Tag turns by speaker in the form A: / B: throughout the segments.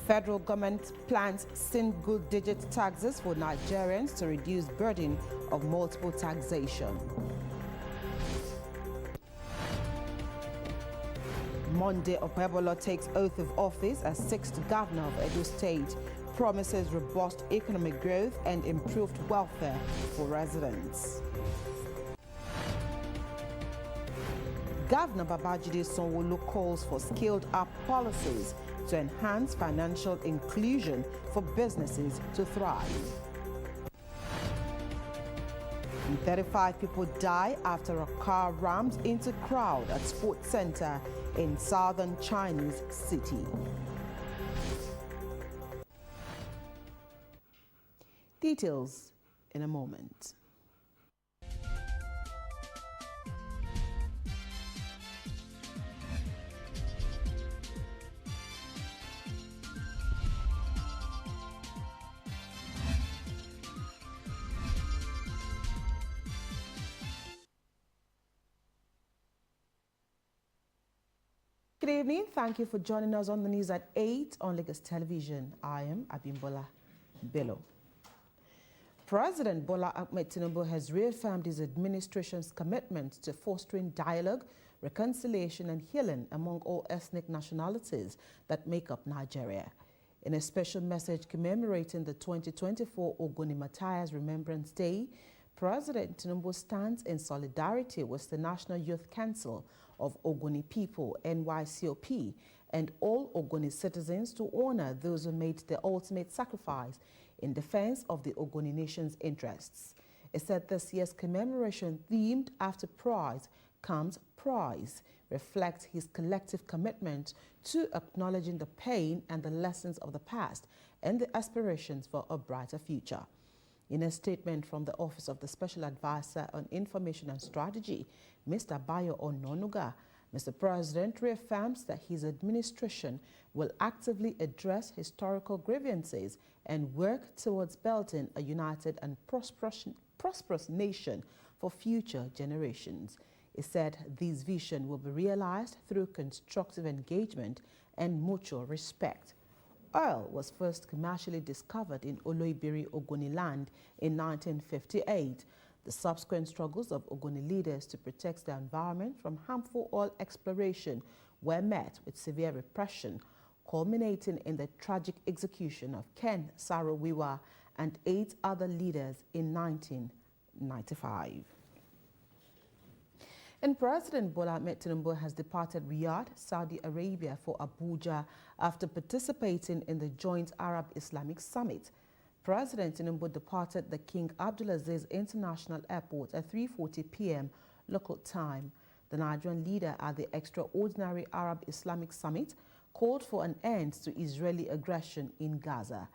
A: Federal government plans single-digit taxes for Nigerians to reduce burden of multiple taxation. Monday, Opebolo takes oath of office as 6th governor of Edo State, promises robust economic growth and improved welfare for residents. Governor Babajide Sanwo-Olu calls for scaled-up policies to enhance financial inclusion for businesses to thrive. 35 people die after a car rammed into crowd at sports center in southern Chinese city. Details in a moment. Good evening. Thank you for joining us on the news at 8 on Lagos Television. I am Abimbola Bello. President Bola Ahmed Tinubu has reaffirmed his administration's commitment to fostering dialogue, reconciliation and healing among all ethnic nationalities that make up Nigeria. In a special message commemorating the 2024 Ogoni Remembrance Day, President Tinubu stands in solidarity with the National Youth Council of Ogoni People, NYCOP, and all Ogoni citizens to honor those who made the ultimate sacrifice in defense of the Ogoni nation's interests. It said this year's commemoration, themed after Prize Comes Prize, reflects his collective commitment to acknowledging the pain and the lessons of the past and the aspirations for a brighter future. In a statement from the Office of the Special Advisor on Information and Strategy, Mr. Bayo Ononuga, Mr. President reaffirms that his administration will actively address historical grievances and work towards building a united and prosperous nation for future generations. He said this vision will be realized through constructive engagement and mutual respect. Oil was first commercially discovered in Oloibiri, Ogoni land in 1958. The subsequent struggles of Ogoni leaders to protect the environment from harmful oil exploration were met with severe repression, culminating in the tragic execution of Ken Saro-Wiwa and 8 other leaders in 1995. And President Bola Ahmed Tinubu has departed Riyadh, Saudi Arabia for Abuja after participating in the joint Arab-Islamic Summit. President Tinubu departed the King Abdulaziz International Airport at 3:40 p.m. local time. The Nigerian leader at the extraordinary Arab-Islamic Summit called for an end to Israeli aggression in Gaza.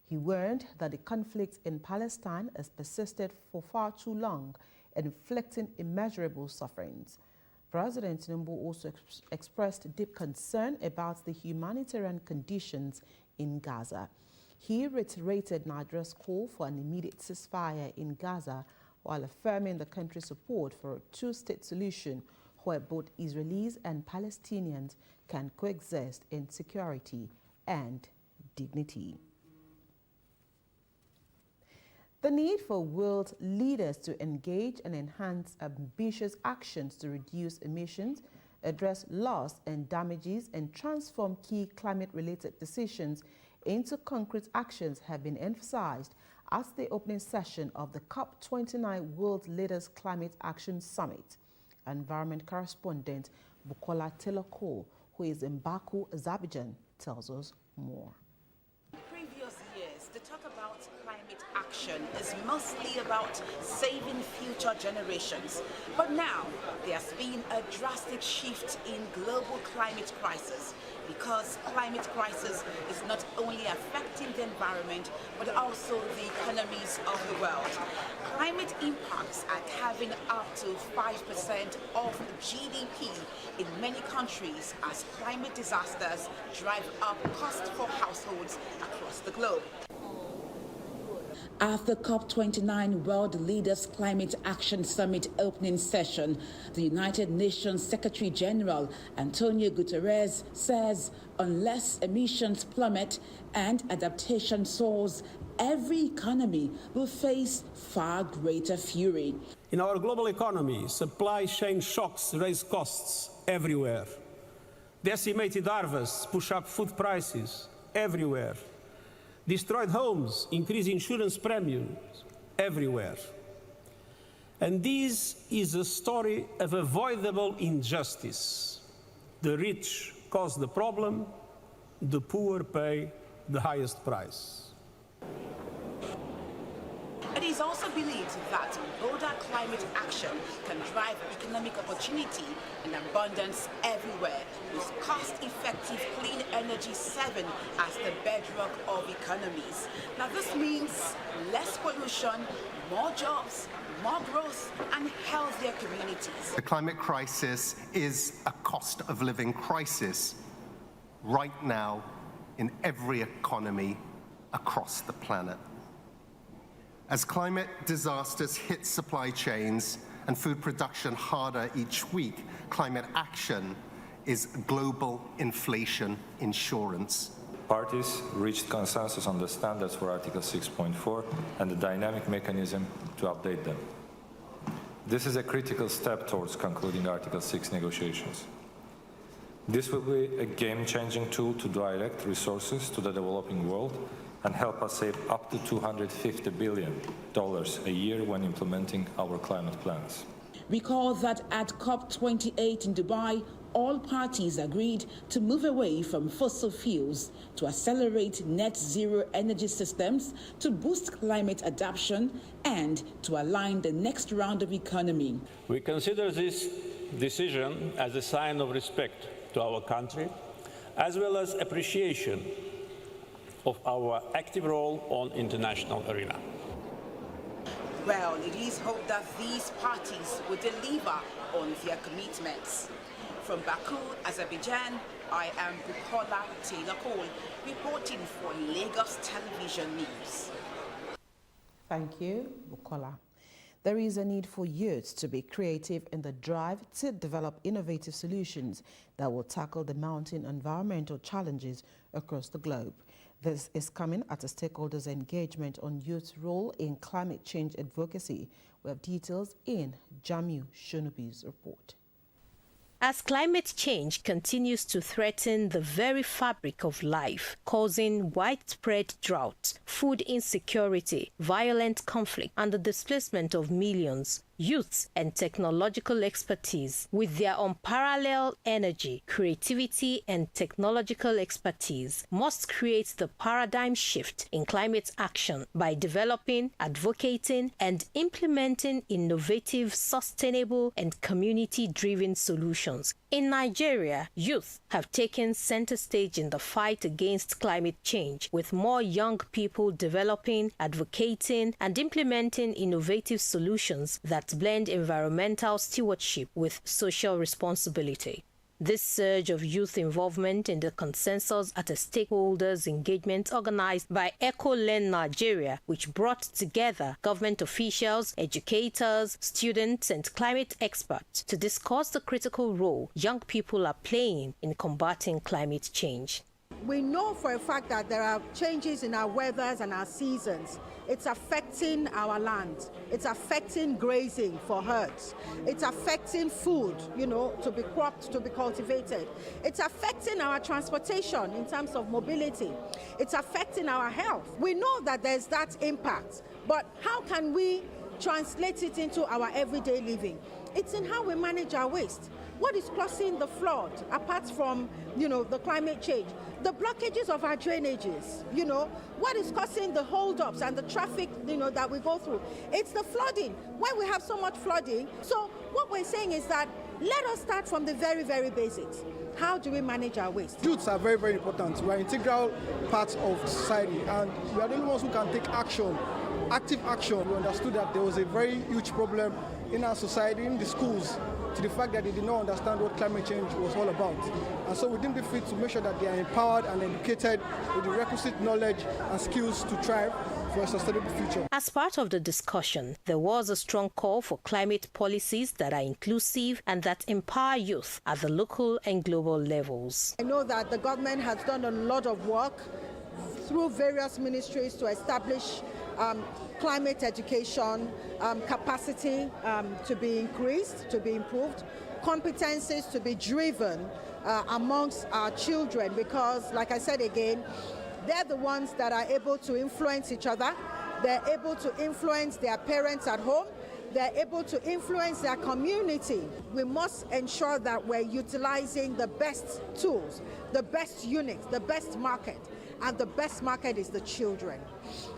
A: He warned that the conflict in Palestine has persisted for far too long, inflicting immeasurable sufferings. President Tinubu also expressed deep concern about the humanitarian conditions in Gaza. He reiterated Nigeria's call for an immediate ceasefire in Gaza while affirming the country's support for a two-state solution where both Israelis and Palestinians can coexist in security and dignity. The need for world leaders to engage and enhance ambitious actions to reduce emissions, address loss and damages, and transform key climate-related decisions into concrete actions have been emphasized at the opening session of the COP29 World Leaders Climate Action Summit. Environment correspondent Bukola Teloko, who is in Baku, Azerbaijan, tells us more.
B: Previous years, the talk about climate action is mostly about saving future generations. But now, there's been a drastic shift in global climate crisis, because climate crisis is not only affecting the environment, but also the economies of the world. Climate impacts are having up to 5% of GDP in many countries as climate disasters drive up costs for households across the globe. At the COP29 World Leaders Climate Action Summit opening session, the United Nations Secretary General Antonio Guterres says unless emissions plummet and adaptation soars, every economy will face far greater fury.
C: In our global economy, supply chain shocks raise costs everywhere. Decimated harvests push up food prices everywhere. Destroyed homes increase insurance premiums everywhere. And this is a story of avoidable injustice. The rich cause the problem, the poor pay the highest price.
B: It is also believed that bolder climate action can drive economic opportunity and abundance everywhere, with cost-effective clean energy serving as the bedrock of economies. Now this means less pollution, more jobs, more growth and healthier communities.
D: The climate crisis is a cost of living crisis right now in every economy across the planet. As climate disasters hit supply chains and food production harder each week, climate action is global inflation insurance.
E: Parties reached consensus on the standards for Article 6.4 and the dynamic mechanism to update them. This is a critical step towards concluding Article 6 negotiations. This will be a game-changing tool to direct resources to the developing world and help us save up to $250 billion a year when implementing our climate plans.
B: Recall that at COP28 in Dubai, all parties agreed to move away from fossil fuels to accelerate net zero energy systems, to boost climate adaptation, and to align the next round of economy.
F: We consider this decision as a sign of respect to our country, as well as appreciation of our active role on international arena.
B: Well, it is hoped that these parties will deliver on their commitments. From Baku, Azerbaijan, I am Bukola Taylor-Cole, reporting for Lagos Television News.
A: Thank you, Bukola. There is a need for youth to be creative in the drive to develop innovative solutions that will tackle the mounting environmental challenges across the globe. This is coming at a stakeholders' engagement on youth's role in climate change advocacy. We have details in Jamiu Shonubi's report.
G: As climate change continues to threaten the very fabric of life, causing widespread drought, food insecurity, violent conflict, and the displacement of millions, youths and technological expertise, with their unparalleled energy, creativity, and technological expertise, must create the paradigm shift in climate action by developing, advocating, and implementing innovative, sustainable, and community-driven solutions. In Nigeria, youth have taken center stage in the fight against climate change, with more young people developing, advocating, and implementing innovative solutions that blend environmental stewardship with social responsibility. This surge of youth involvement in the consensus at a stakeholders engagement organized by EcoLearn Nigeria, which brought together government officials, educators, students, and climate experts to discuss the critical role young people are playing in combating climate change.
H: We know for a fact that there are changes in our weathers and our seasons. It's affecting our land. It's affecting grazing for herds. It's affecting food, to be cropped, to be cultivated. It's affecting our transportation in terms of mobility. It's affecting our health. We know that there's that impact, but how can we translate it into our everyday living? It's in how we manage our waste. What is causing the flood, apart from, the climate change? The blockages of our drainages, what is causing the holdups and the traffic, that we go through? It's the flooding. Why we have so much flooding? So what we're saying is that let us start from the very, very basics. How do we manage our waste?
I: Youths are very, very important. We are integral parts of society, and we are the only ones who can take action, active action. We understood that there was a very huge problem in our society, in the schools, to the fact that they did not understand what climate change was all about. And so we deemed it fit to make sure that they are empowered and educated with the requisite knowledge and skills to thrive for a sustainable future.
G: As part of the discussion, there was a strong call for climate policies that are inclusive and that empower youth at the local and global levels.
H: I know that the government has done a lot of work through various ministries to establish climate education, capacity to be increased, to be improved, competencies to be driven amongst our children, because, like I said again, they're the ones that are able to influence each other. They're able to influence their parents at home. They're able to influence their community. We must ensure that we're utilizing the best tools, the best units, the best market. And the best market is the children.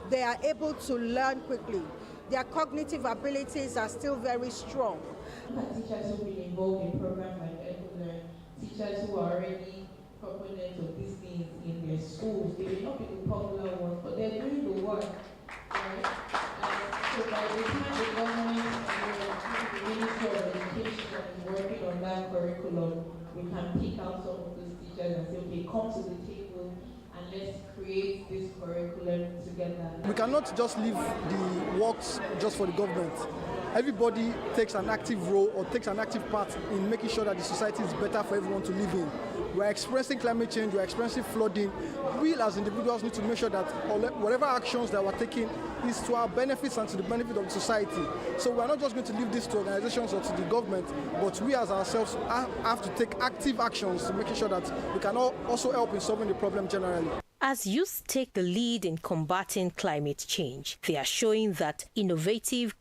H: They are able to learn quickly. Their cognitive abilities are still very strong.
J: Teachers who will be involved in programs like EcoLearn, teachers who are already proponents of these things in their schools, they may not be the popular ones, but they're doing the work. Right? So by the time the government and the Ministry of Education is working on that curriculum, we can pick out some of those teachers and say, okay, come to the table and let's create this curriculum together.
I: We cannot just leave the works just for the government. Everybody takes an active role or takes an active part in making sure that the society is better for everyone to live in. We're experiencing climate change, we're experiencing flooding. We as individuals need to make sure that whatever actions that we're taking is to our benefits and to the benefit of the society. So we're not just going to leave this to organizations or to the government, but we as ourselves have to take active actions to make sure that we can also help in solving the problem generally.
G: As youth take the lead in combating climate change, they are showing that innovative